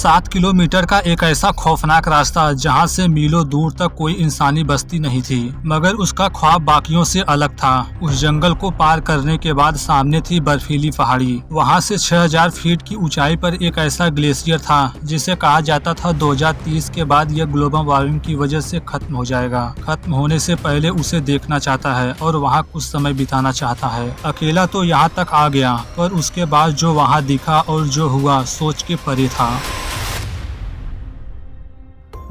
7 kilometre का एक ऐसा खौफनाक रास्ता जहां से मीलों दूर तक कोई इंसानी बस्ती नहीं थी, मगर उसका ख्वाब बाकियों से अलग था। उस जंगल को पार करने के बाद सामने थी बर्फीली पहाड़ी। वहां से 6000 फीट की ऊंचाई पर एक ऐसा ग्लेशियर था जिसे कहा जाता था 2030 के बाद यह ग्लोबल वार्मिंग की वजह से खत्म हो जाएगा। खत्म होने से पहले उसे देखना चाहता है और वहाँ कुछ समय बिताना चाहता है। अकेला तो यहाँ तक आ गया, पर उसके बाद जो वहाँ दिखा और जो हुआ सोच के परे था।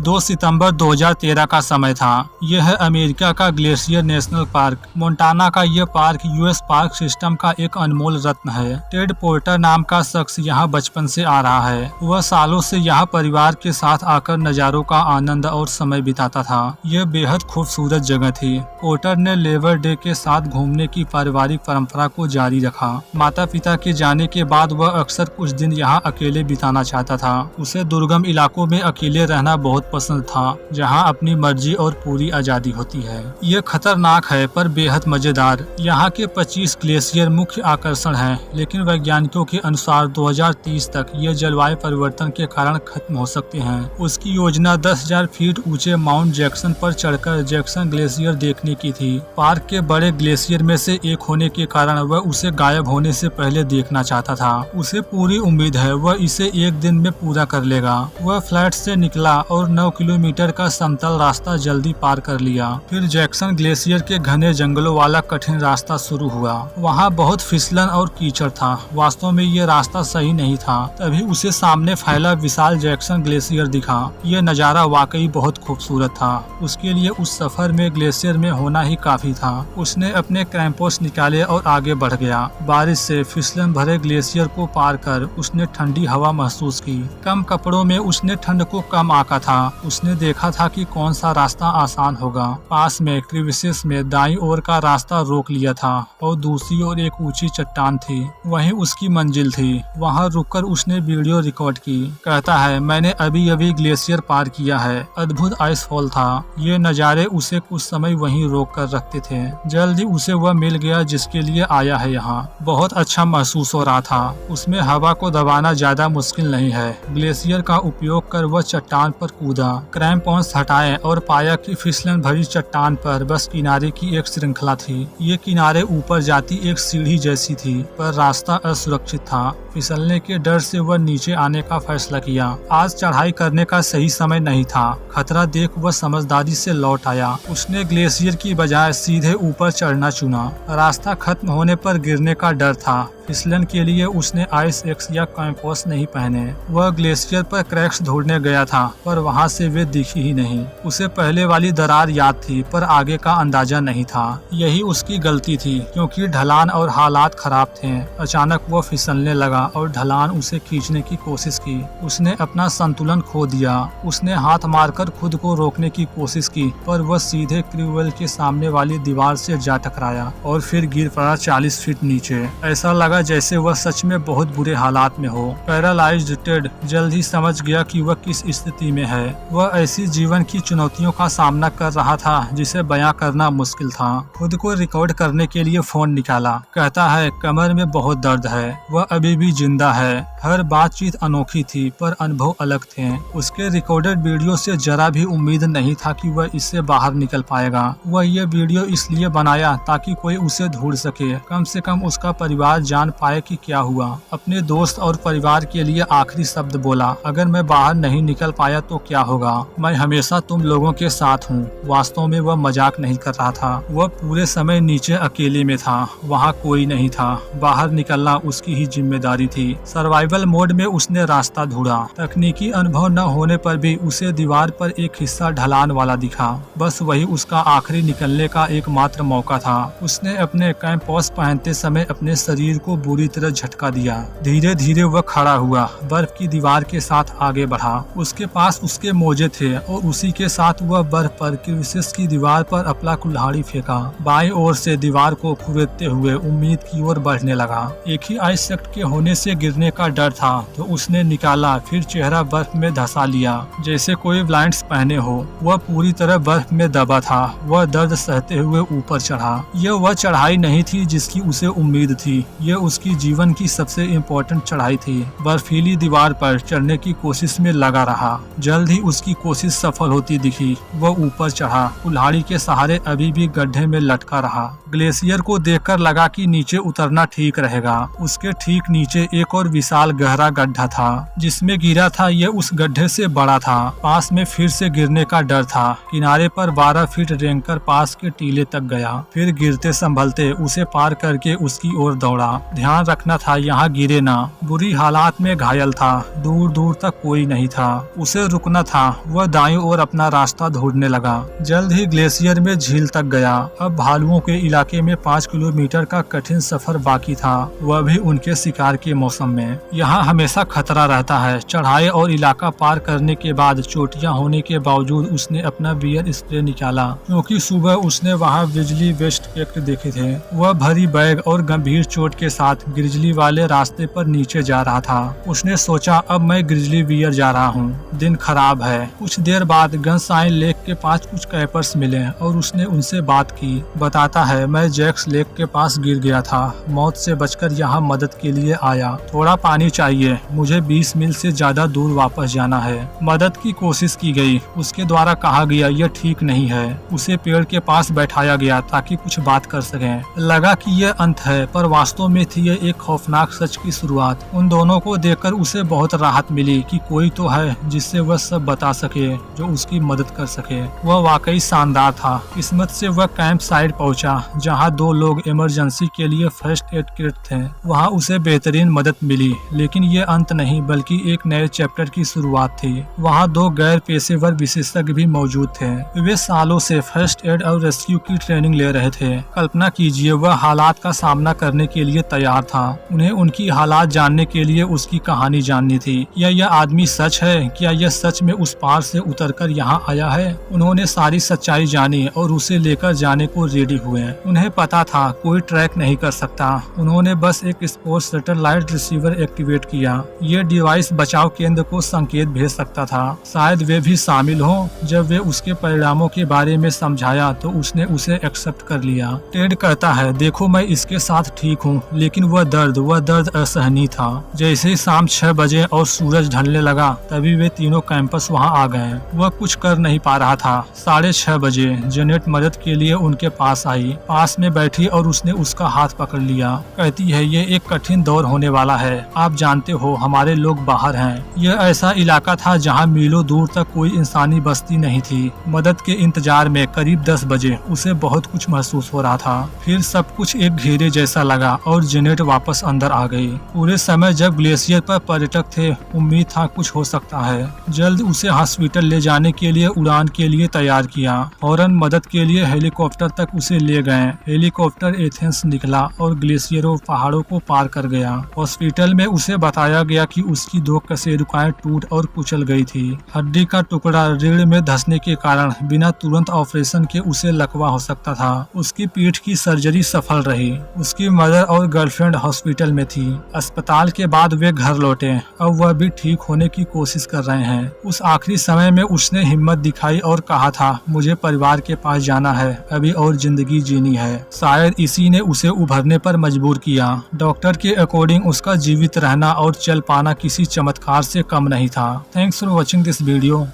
2 सितंबर 2013 का समय था। यह है अमेरिका का ग्लेशियर नेशनल पार्क। मोंटाना का यह पार्क यूएस पार्क सिस्टम का एक अनमोल रत्न है। टेड पोर्टर नाम का शख्स यहाँ बचपन से आ रहा है। वह सालों से यहाँ परिवार के साथ आकर नज़ारों का आनंद और समय बिताता था। यह बेहद खूबसूरत जगह थी। पोर्टर ने लेबर डे के साथ घूमने की पारिवारिक परंपरा को जारी रखा। माता पिता के जाने के बाद वह अक्सर कुछ दिन यहाँ अकेले बिताना चाहता था। उसे दुर्गम इलाकों में अकेले रहना बहुत पसंद था, जहां अपनी मर्जी और पूरी आजादी होती है। ये खतरनाक है पर बेहद मजेदार। यहाँ के 25 ग्लेशियर मुख्य आकर्षण हैं, लेकिन वैज्ञानिकों के अनुसार 2030 तक ये जलवायु परिवर्तन के कारण खत्म हो सकते हैं। उसकी योजना 10,000 फीट ऊंचे माउंट जैक्सन पर चढ़कर जैक्सन ग्लेशियर देखने की थी। पार्क के बड़े ग्लेशियर में से एक होने के कारण वह उसे गायब होने से पहले देखना चाहता था। उसे पूरी उम्मीद है वह इसे एक दिन में पूरा कर लेगा। वह फ्लैट से निकला और 9 किलोमीटर का समतल रास्ता जल्दी पार कर लिया। फिर जैक्सन ग्लेशियर के घने जंगलों वाला कठिन रास्ता शुरू हुआ। वहाँ बहुत फिसलन और कीचड़ था। वास्तव में ये रास्ता सही नहीं था। तभी उसे सामने फैला विशाल जैक्सन ग्लेशियर दिखा। ये नज़ारा वाकई बहुत खूबसूरत था। उसके लिए उस सफर में ग्लेशियर में होना ही काफी था। उसने अपने क्रैम्पोस निकाले और आगे बढ़ गया। बारिश से फिसलन भरे ग्लेशियर को पार कर उसने ठंडी हवा महसूस की। कम कपड़ों में उसने ठंड को कम आंका था। उसने देखा था कि कौन सा रास्ता आसान होगा। पास में क्रीविसेस में दाईं ओर का रास्ता रोक लिया था और दूसरी ओर एक ऊंची चट्टान थी। वहीं उसकी मंजिल थी। वहां रुककर उसने वीडियो रिकॉर्ड की। कहता है, मैंने अभी अभी ग्लेशियर पार किया है। अद्भुत आइस फॉल था। ये नज़ारे उसे कुछ समय वहीं रोक कर रखते थे। जल्दी उसे वह मिल गया जिसके लिए आया है यहाँ। बहुत अच्छा महसूस हो रहा था। उसमें हवा को दबाना ज्यादा मुश्किल नहीं है। ग्लेशियर का उपयोग कर वह चट्टान पर कूदा। क्रैम्पोन्स हटाए और पाया कि फिसलन भरी चट्टान पर बस किनारे की एक श्रृंखला थी। ये किनारे ऊपर जाती एक सीढ़ी जैसी थी, पर रास्ता असुरक्षित था। फिसलने के डर से वह नीचे आने का फैसला किया। आज चढ़ाई करने का सही समय नहीं था। खतरा देख वह समझदारी से लौट आया। उसने ग्लेशियर की बजाय सीधे ऊपर चढ़ना चुना। रास्ता खत्म होने पर गिरने का डर था। फिसलन के लिए उसने आइस एक्स या कैंपोस नहीं पहने। वह ग्लेशियर पर क्रैक्स ढूंढने गया था, पर वहां से वे दिखी ही नहीं। उसे पहले वाली दरार याद थी, पर आगे का अंदाजा नहीं था। यही उसकी गलती थी, क्योंकि ढलान और हालात खराब थे। अचानक वो फिसलने लगा और ढलान उसे खींचने की कोशिश की। उसने अपना संतुलन खो दिया। उसने हाथ मारकर खुद को रोकने की कोशिश की, पर वह सीधे क्रूवेल के सामने वाली दीवार से जा टकराया और फिर गिर पड़ा 40 फीट नीचे। ऐसा लगा जैसे वह सच में बहुत बुरे हालात में हो। पैरालाइज्ड टेड जल्द ही समझ गया कि वह किस स्थिति में है। वह ऐसी जीवन की चुनौतियों का सामना कर रहा था जिसे बयां करना मुश्किल था। खुद को रिकॉर्ड करने के लिए फोन निकाला। कहता है, कमर में बहुत दर्द है। वह अभी भी जिंदा है। हर बातचीत अनोखी थी, पर अनुभव अलग थे। उसके रिकॉर्डेड वीडियो से जरा भी उम्मीद नहीं था कि वह इससे बाहर निकल पाएगा। वह ये वीडियो इसलिए बनाया ताकि कोई उसे ढूंढ सके, कम से कम उसका परिवार जान पाए कि क्या हुआ। अपने दोस्त और परिवार के लिए आखिरी शब्द बोला, अगर मैं बाहर नहीं निकल पाया तो क्या होगा? मैं हमेशा तुम लोगों के साथ हूँ। वास्तव में वह मजाक नहीं कर रहा था। वह पूरे समय नीचे अकेले में था। वहाँ कोई नहीं था। बाहर निकलना उसकी ही जिम्मेदारी थी। सर्वाइवल मोड में उसने रास्ता ढूंढा। तकनीकी अनुभव न होने पर भी उसे दीवार पर एक हिस्सा ढलान वाला दिखा। बस वही उसका आखिरी निकलने का एकमात्र मौका था। उसने अपने कैंपोस पहनते समय अपने शरीर को बुरी तरह झटका दिया। धीरे धीरे वह खड़ा हुआ। बर्फ की दीवार के साथ आगे बढ़ा। उसके पास उसके मोजे थे और उसी के साथ वह बर्फ पर क्रीविसेस की दीवार पर अपना कुल्हाड़ी फेंका। बाईं ओर से दीवार को खुरेदते हुए उम्मीद की ओर बढ़ने लगा। एक ही आइस सेक्ट के होने से गिरने का डर था तो उसने निकाला। फिर चेहरा बर्फ में धंसा लिया जैसे कोई ब्लाइंड्स पहने हो। वह पूरी तरह बर्फ में दबा था। वह दर्द सहते हुए ऊपर चढ़ा। यह वह चढ़ाई नहीं थी जिसकी उसे उम्मीद थी। यह उसकी जीवन की सबसे इम्पोर्टेंट चढ़ाई थी। बर्फीली दीवार पर चढ़ने की कोशिश में लगा रहा। जल्द ही उसकी कोशिश सफल होती दिखी। वह ऊपर चढ़ा, कुल्हाड़ी के सहारे अभी भी गड्ढे में लटका रहा। ग्लेशियर को देखकर लगा कि नीचे उतरना ठीक रहेगा। उसके ठीक नीचे एक और विशाल गहरा गड्ढा था। जिसमें गिरा था यह उस गड्ढे से बड़ा था। पास में फिर से गिरने का डर था। किनारे पर 12 फीट रेंगकर पास के टीले तक गया। फिर गिरते संभलते उसे पार करके उसकी ओर दौड़ा। ध्यान रखना था यहाँ गिरे ना। बुरी हालात में घायल था। दूर दूर तक कोई नहीं था। उसे रुकना था। वह दाईं ओर अपना रास्ता ढूंढने लगा। जल्द ही ग्लेशियर में झील तक गया। अब भालुओं के इलाके में 5 किलोमीटर का कठिन सफर बाकी था, वह भी उनके शिकार के मौसम में। यहाँ हमेशा खतरा रहता है। चढ़ाई और इलाका पार करने के बाद चोटियां होने के बावजूद उसने अपना बियर स्प्रे निकाला, क्योंकि सुबह उसने वहाँ बिजली वेस्ट पैक्ट देखे थे। वह भरी बैग और गंभीर चोट के साथ ग्रिजली वाले रास्ते पर नीचे जा रहा था। उसने सोचा अब मैं ग्रिजली बियर जा रहा हूँ। दिन खराब है। कुछ देर बाद गनसाइन लेक के पास कुछ कैपर्स मिले और उसने उनसे बात की। बताता है, मैं जैक्स लेक के पास गिर गया था। मौत से बचकर यहाँ मदद के लिए आया। थोड़ा पानी चाहिए। मुझे 20 मील से ज्यादा दूर वापस जाना है। मदद की कोशिश की गई। उसके द्वारा कहा गया यह ठीक नहीं है। उसे पेड़ के पास बैठाया गया ताकि कुछ बात कर सकें। लगा कि यह अंत है, पर वास्तव में थी यह एक खौफनाक सच की शुरुआत। उन दोनों को देखकर उसे बहुत राहत मिली कि कोई तो है जिससे वह सब बता सके, जो उसकी मदद कर सके। वह वाकई शानदार था। किस्मत से वह कैंप साइड पहुंचा, जहां 2 लोग इमरजेंसी के लिए फर्स्ट एड किट थे। वहां उसे बेहतरीन मदद मिली, लेकिन ये अंत नहीं बल्कि एक नए चैप्टर की शुरुआत थी। वहां 2 गैर पेशेवर विशेषज्ञ भी मौजूद थे। वे सालों से फर्स्ट एड और रेस्क्यू की ट्रेनिंग ले रहे थे। कल्पना कीजिए, वह हालात का सामना करने के लिए तैयार था। उन्हें उनकी हालात जानने के लिए उसकी कहानी जाननी थी। क्या यह आदमी सच है? क्या यह सच में उस पार से उतरकर यहाँ आया है? उन्होंने सारी सच्चाई जानी और उसे लेकर जाने को रेडी हुए। उन्हें पता था कोई ट्रैक नहीं कर सकता। उन्होंने बस एक स्पोर्ट्स सैटेलाइट रिसीवर एक्टिवेट किया। ये डिवाइस बचाव केंद्र को संकेत भेज सकता था। शायद वे भी शामिल हों। जब वे उसके परिणामों के बारे में समझाया तो उसने उसे एक्सेप्ट कर लिया। टेड कहता है, देखो मैं इसके साथ ठीक हूँ, लेकिन वह दर्द असहनीय था। जैसे ही शाम 6 बजे और सूरज ढलने लगा, तभी वे तीनों कैंपस वहाँ आ गए। वह कुछ कर नहीं पा रहा था। 6:30 बजे जेनेट मदद के लिए उनके पास आई। पास में बैठी और उसने उसका हाथ पकड़ लिया। कहती है, ये एक कठिन दौर होने वाला है। आप जानते हो हमारे लोग बाहर हैं। यह ऐसा इलाका था जहाँ मीलों दूर तक कोई इंसानी बस्ती नहीं थी। मदद के इंतजार में करीब 10 बजे उसे बहुत कुछ महसूस हो रहा था। फिर सब कुछ एक घेरे जैसा लगा और जेनेट वापस अंदर आ गई। पूरे समय जब ग्लेशियर पर पर्यटक थे, उम्मीद था कुछ हो सकता है। जल्द उसे हॉस्पिटल ले जाने के लिए उड़ान के लिए तैयार किया। फौरन मदद के लिए हेलीकॉप्टर तक उसे ले गए। हेलीकॉप्टर एथेंस निकला और ग्लेशियरों पहाड़ों को पार कर गया। हॉस्पिटल में उसे बताया गया कि उसकी 2 कशेरुकाएं टूट और कुचल गई थी। हड्डी का टुकड़ा रीढ़ में धंसने के कारण बिना तुरंत ऑपरेशन के उसे लकवा हो सकता था। उसकी पीठ की सर्जरी सफल रही। उसकी मदर और गर्लफ्रेंड हॉस्पिटल में थी। अस्पताल के बाद वे घर लौटे। अब वह भी ठीक होने की कोशिश कर रहे हैं। उस आखिरी समय में उसने हिम्मत दिखाई और कहा था, मुझे परिवार के पास जाना है, अभी और जिंदगी जीनी है। शायद इसी ने उसे उभरने पर मजबूर किया। डॉक्टर के अकॉर्डिंग उसका जीवित रहना और चल पाना किसी चमत्कार से कम नहीं था। Thanks for watching this video.